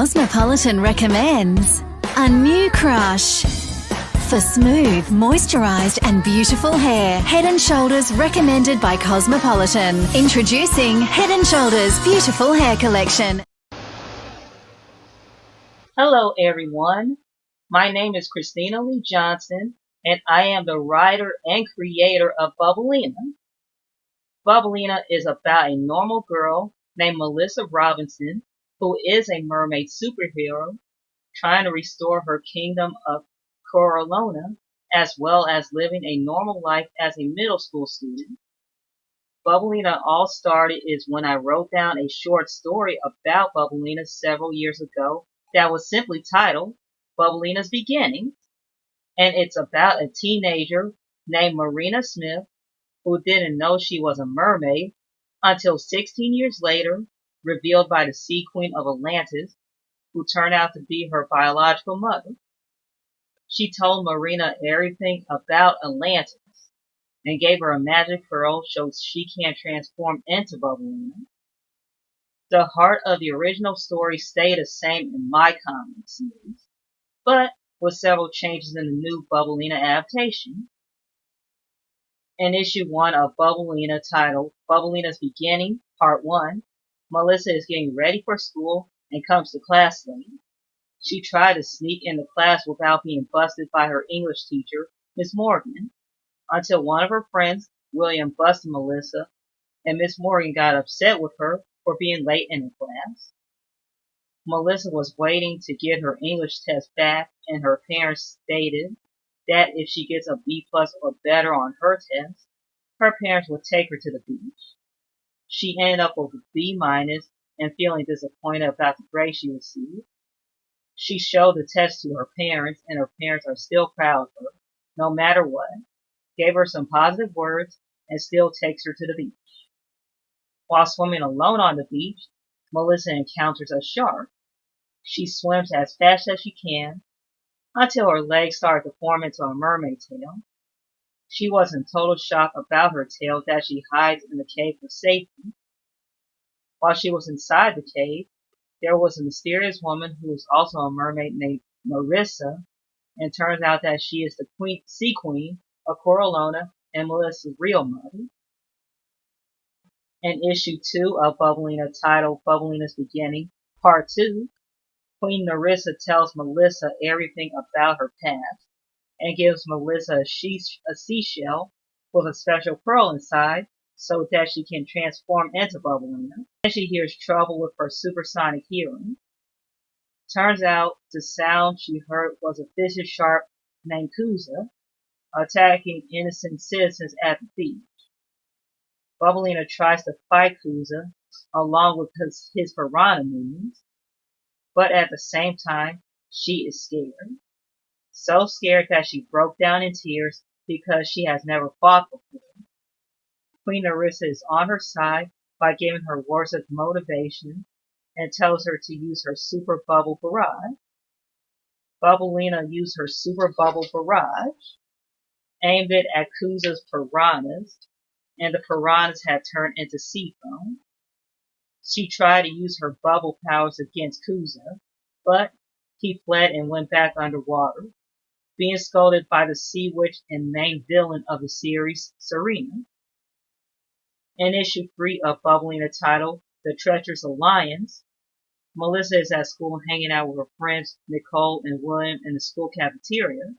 Cosmopolitan recommends a new crush. For smooth, moisturized and beautiful hair, Head & Shoulders recommended by Cosmopolitan. Introducing Head & Shoulders Beautiful Hair Collection. Hello everyone, my name is Christina Lee Johnson and I am the writer and creator of Bubblelina. Bubblelina is about a normal girl named Melissa Robinson who is a mermaid superhero trying to restore her kingdom of Coralona as well as living a normal life as a middle school student. Bubblelina all started is when I wrote down a short story about Bubblelina several years ago that was simply titled Bubblelina's Beginning, and it's about a teenager named Marina Smith who didn't know she was a mermaid until 16 years later, revealed by the Sea Queen of Atlantis, who turned out to be her biological mother. She told Marina everything about Atlantis and gave her a magic pearl so she can transform into Bubblelina. The heart of the original story stayed the same in my comic series, but with several changes in the new Bubblelina adaptation. In issue 1 of Bubblelina titled Bubblelina's Beginning, Part 1, Melissa is getting ready for school and comes to class late. She tried to sneak into class without being busted by her English teacher, Miss Morgan, until one of her friends, William, busted Melissa, and Miss Morgan got upset with her for being late in the class. Melissa was waiting to get her English test back, and her parents stated that if she gets a B+ or better on her test, her parents would take her to the beach. She ended up with a B- and feeling disappointed about the grade she received. She showed the test to her parents, and her parents are still proud of her, no matter what, gave her some positive words, and still takes her to the beach. While swimming alone on the beach, Melissa encounters a shark. She swims as fast as she can until her legs start to form into a mermaid tail. She was in total shock about her tail that she hides in the cave for safety. While she was inside the cave, there was a mysterious woman who was also a mermaid named Marissa, and turns out that she is the Sea Queen of Coralona and Melissa's real mother. In issue 2 of Bubblelina titled Bubblelina's Beginning, Part 2, Queen Narissa tells Melissa everything about her past and gives Melissa a seashell with a special pearl inside so that she can transform into Bubblelina. Then she hears trouble with her supersonic hearing. Turns out the sound she heard was a vicious shark named Kuza attacking innocent citizens at the beach. Bubblelina tries to fight Kuza along with his piranha minions, but at the same time, she is scared. So scared that she broke down in tears because she has never fought before. Queen Narissa is on her side by giving her words of motivation and tells her to use her super bubble barrage. Bubblelina used her super bubble barrage, aimed it at Kuza's piranhas, and the piranhas had turned into sea foam. She tried to use her bubble powers against Kuza, but he fled and went back underwater, being scolded by the sea witch and main villain of the series, Serena. In issue 3 of Bubblelina titled The Treacherous Alliance, Melissa is at school hanging out with her friends Nicole and William in the school cafeteria.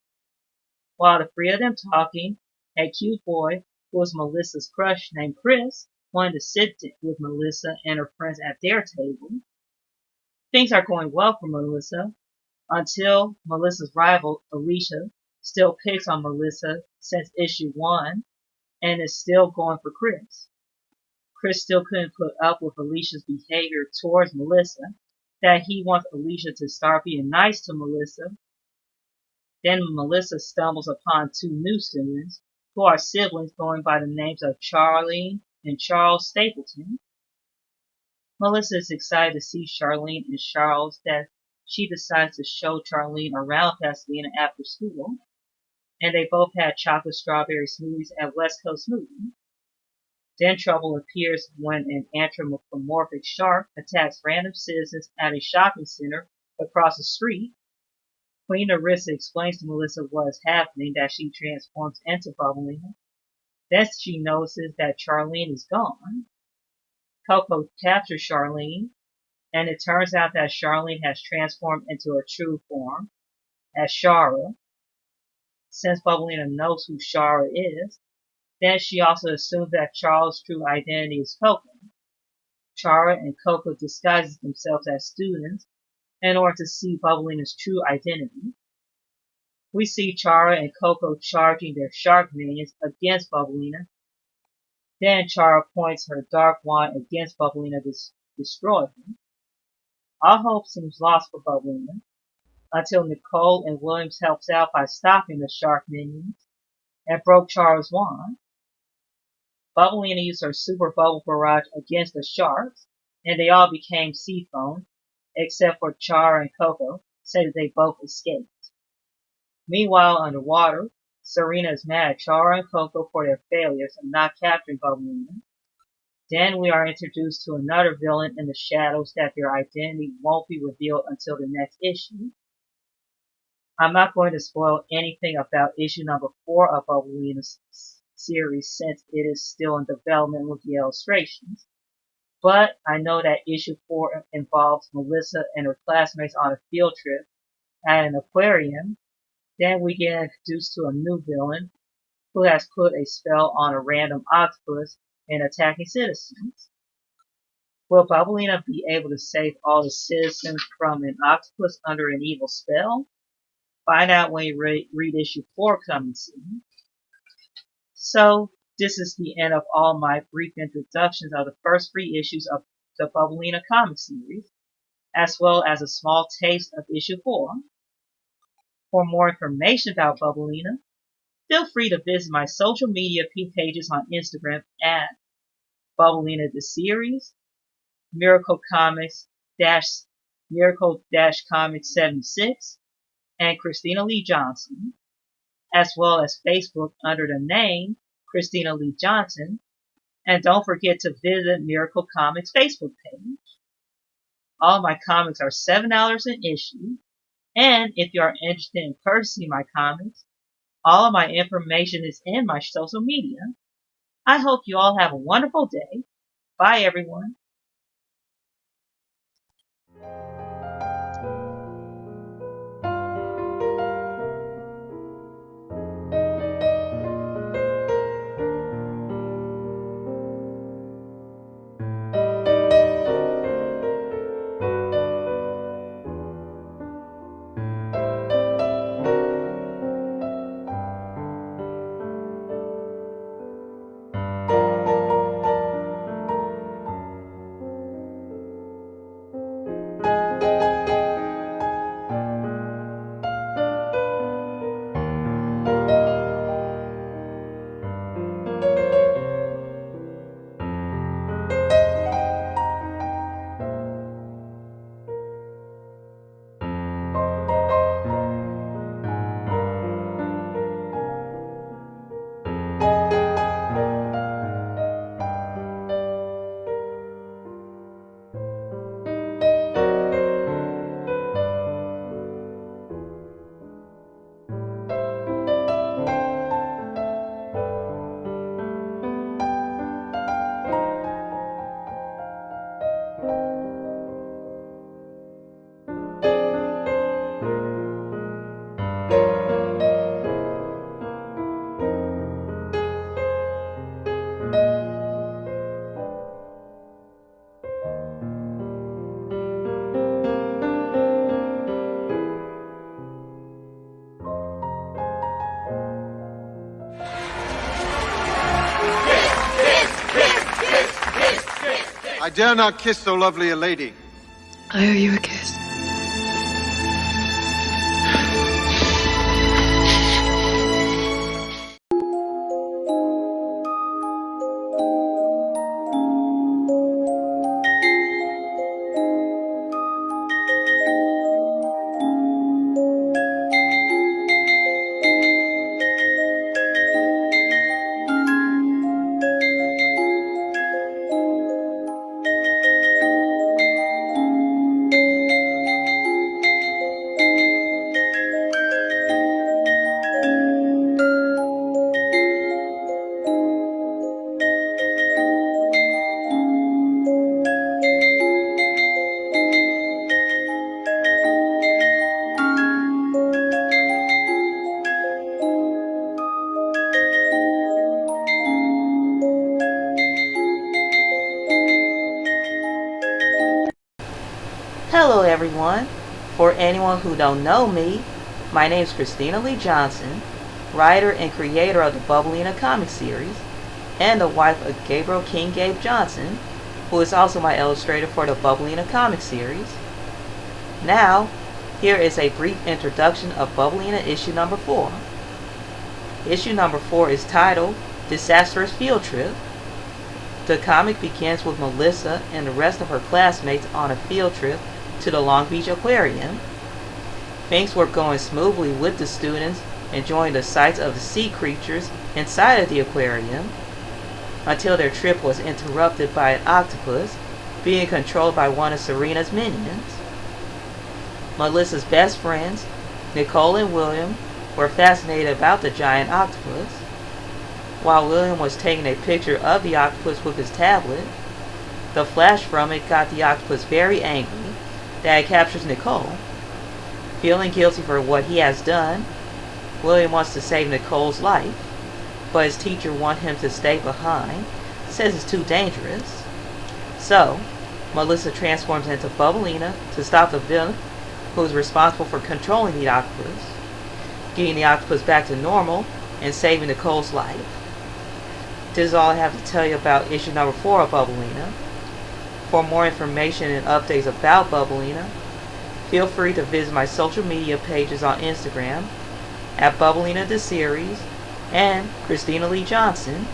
While the three of them talking, a cute boy who was Melissa's crush named Chris wanted to sit with Melissa and her friends at their table. Things are going well for Melissa until Melissa's rival, Alicia, still picks on Melissa since issue 1 and is still going for Chris. Chris still couldn't put up with Alicia's behavior towards Melissa, that he wants Alicia to start being nice to Melissa. Then Melissa stumbles upon two new students who are siblings going by the names of Charlene and Charles Stapleton. Melissa is excited to see Charlene and Charles that she decides to show Charlene around Pasadena after school, and they both had chocolate strawberry smoothies at West Coast Smoothie. Then trouble appears when an anthropomorphic shark attacks random citizens at a shopping center Across the street, Queen Narissa explains to Melissa what is happening, that she transforms into Bubblelina. Then she notices that Charlene is gone. Coco captures Charlene, and it turns out that Charlene has transformed into her true form as Shara. Since Bubblelina knows who Shara is, then she also assumes that Charles' true identity is Coco. Chara and Coco disguise themselves as students in order to see Bubblelina's true identity. We see Chara and Coco charging their shark minions against Bubblelina. Then Chara points her dark wand against Bubblelina to destroy him. All hope seems lost for Bubblelina until Nicole and Williams helps out by stopping the shark minions and broke Chara's wand. Bubblelina used her super bubble barrage against the sharks, and they all became sea foam, except for Chara and Coco, so that they both escaped. Meanwhile, underwater, Serena is mad at Chara and Coco for their failures in not capturing Bubblelina. Then we are introduced to another villain in the shadows that their identity won't be revealed until the next issue. I'm not going to spoil anything about issue number 4 of Bubblelina's series since it is still in development with the illustrations. But I know that issue 4 involves Melissa and her classmates on a field trip at an aquarium. Then we get introduced to a new villain who has put a spell on a random octopus and attacking citizens. Will Bubblelina be able to save all the citizens from an octopus under an evil spell? Find out when you read issue 4 coming soon. So, this is the end of all my brief introductions of the first 3 issues of the Bubblelina comic series, as well as a small taste of issue 4. For more information about Bubblelina, feel free to visit my social media pages on Instagram at Bubblelina the Series, Miracle Comics Miracle Comics 76, and Christina Lee Johnson, as well as Facebook under the name Christina Lee Johnson, and don't forget to visit Miracle Comics Facebook page. All my comics are $7 an issue, and if you are interested in purchasing my comics, all of my information is in my social media. I hope you all have a wonderful day. Bye everyone. I dare not kiss so lovely a lady. I owe you a kiss. Hello everyone. For anyone who don't know me, my name is Christina Lee Johnson, writer and creator of the Bubblelina comic series, and the wife of Gabriel King Gabe Johnson, who is also my illustrator for the Bubblelina comic series. Now, here is a brief introduction of Bubblelina issue number 4. Issue number 4 is titled Disastrous Field Trip. The comic begins with Melissa and the rest of her classmates on a field trip to the Long Beach Aquarium. Things were going smoothly with the students enjoying the sights of the sea creatures inside of the aquarium until their trip was interrupted by an octopus being controlled by one of Serena's minions. Melissa's best friends, Nicole and William, were fascinated about the giant octopus. While William was taking a picture of the octopus with his tablet, the flash from it got the octopus very angry that it captures Nicole. Feeling guilty for what he has done, William wants to save Nicole's life, but his teacher wants him to stay behind, says it's too dangerous. So, Melissa transforms into Bubblelina to stop the villain who is responsible for controlling the octopus, getting the octopus back to normal, and saving Nicole's life. This is all I have to tell you about issue number 4 of Bubblelina. For more information and updates about Bubblelina, feel free to visit my social media pages on Instagram at Bubblelina the Series and Christina Lee Johnson.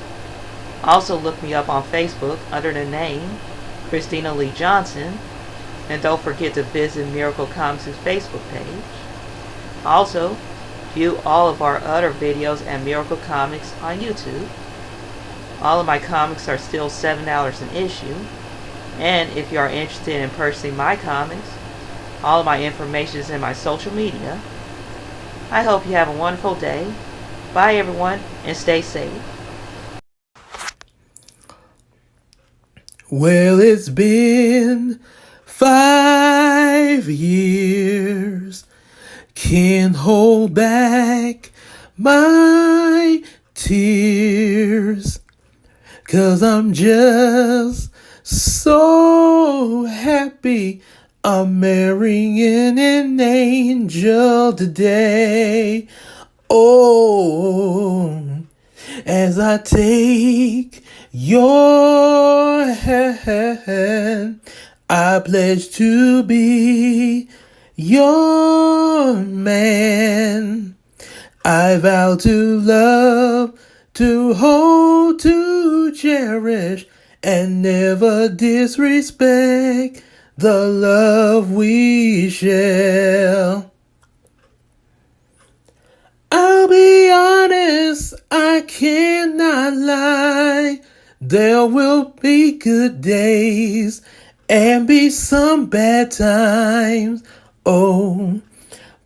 Also look me up on Facebook under the name Christina Lee Johnson, and don't forget to visit Miracle Comics' Facebook page. Also, view all of our other videos at Miracle Comics on YouTube. All of my comics are still $7 an issue, and if you are interested in purchasing my comics, all of my information is in my social media. I hope you have a wonderful day. Bye everyone, and stay safe. Well, it's been 5 years. Can't hold back my tears, 'cause I'm just so happy I'm marrying an angel today. Oh, as I take your hand, I pledge to be your man. I vow to love, to hold, to cherish, and never disrespect the love we share. I'll be honest, I cannot lie. There will be good days and be some bad times. Oh,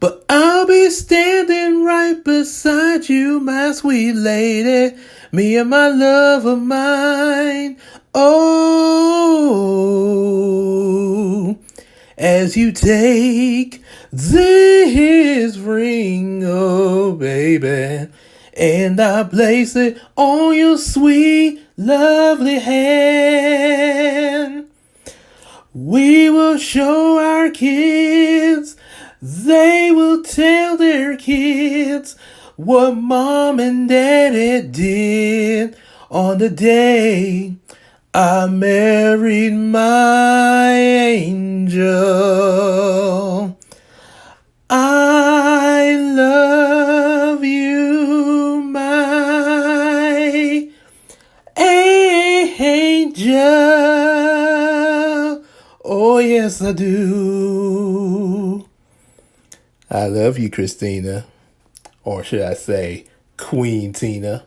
but I'll be standing right beside you, my sweet lady, me and my love of mine. Oh, as you take this ring, oh baby, and I place it on your sweet, lovely hand. We will show our kids, they will tell their kids what mom and daddy did on the day I married my angel. I love you, my angel. Oh, yes, I do. I love you, Christina. Or should I say, Queen Tina.